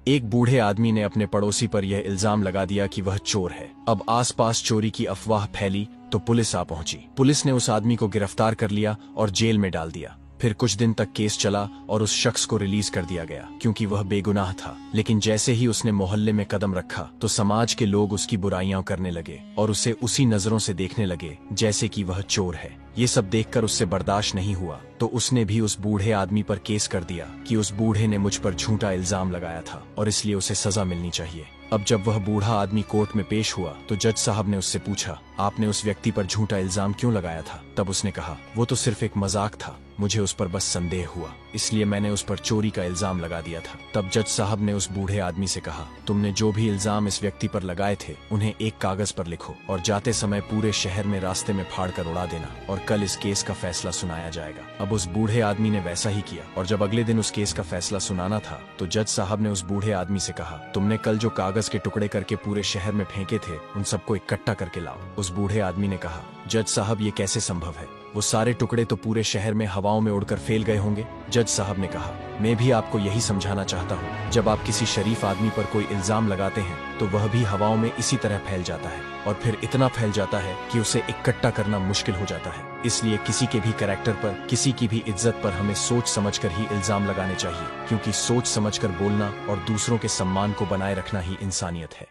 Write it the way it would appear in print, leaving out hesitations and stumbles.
एक बूढ़े आदमी ने अपने पड़ोसी पर यह इल्जाम लगा दिया कि वह चोर है। अब आसपास चोरी की अफवाह फैली तो पुलिस आ पहुंची। पुलिस ने उस आदमी को गिरफ्तार कर लिया और जेल में डाल दिया। फिर कुछ दिन तक केस चला और उस शख्स को रिलीज कर दिया गया क्योंकि वह बेगुनाह था। लेकिन जैसे ही उसने मोहल्ले में कदम रखा तो समाज के लोग उसकी बुराइयां करने लगे और उसे उसी नजरों से देखने लगे जैसे कि वह चोर है। ये सब देखकर उससे बर्दाश्त नहीं हुआ तो उसने भी उस बूढ़े आदमी पर केस कर दिया कि उस बूढ़े ने मुझ पर झूठा इल्जाम लगाया था और इसलिए उसे सजा मिलनी चाहिए। अब जब वह बूढ़ा आदमी कोर्ट में पेश हुआ तो जज साहब ने उससे पूछा, आपने उस व्यक्ति पर झूठा इल्जाम क्यों लगाया था? तब उसने कहा, वो तो सिर्फ एक मजाक था, मुझे उस पर बस संदेह हुआ, इसलिए मैंने उस पर चोरी का इल्जाम लगा दिया था। तब जज साहब ने उस बूढ़े आदमी से कहा, तुमने जो भी इल्जाम इस व्यक्ति पर लगाए थे उन्हें एक कागज पर लिखो और जाते समय पूरे शहर में रास्ते में फाड़ कर उड़ा देना और कल इस केस का फैसला सुनाया जाएगा। अब उस बूढ़े आदमी ने वैसा ही किया और जब अगले दिन उस केस का फैसला सुनाना था तो जज साहब ने उस बूढ़े आदमी से कहा, तुमने कल जो कागज के टुकड़े करके पूरे शहर में फेंके थे उन सबको इकट्ठा करके लाओ। उस बूढ़े आदमी ने कहा, जज साहब ये कैसे संभव है? वो सारे टुकड़े तो पूरे शहर में हवाओं में उड़कर फैल गए होंगे। जज साहब ने कहा, मैं भी आपको यही समझाना चाहता हूँ, जब आप किसी शरीफ आदमी पर कोई इल्जाम लगाते हैं तो वह भी हवाओं में इसी तरह फैल जाता है और फिर इतना फैल जाता है कि उसे इकट्ठा करना मुश्किल हो जाता है। इसलिए किसी के भी कैरेक्टर पर, किसी की भी इज्जत पर हमें सोच समझकर ही इल्जाम लगाने चाहिए, क्योंकि सोच समझकर बोलना और दूसरों के सम्मान को बनाए रखना ही इंसानियत है।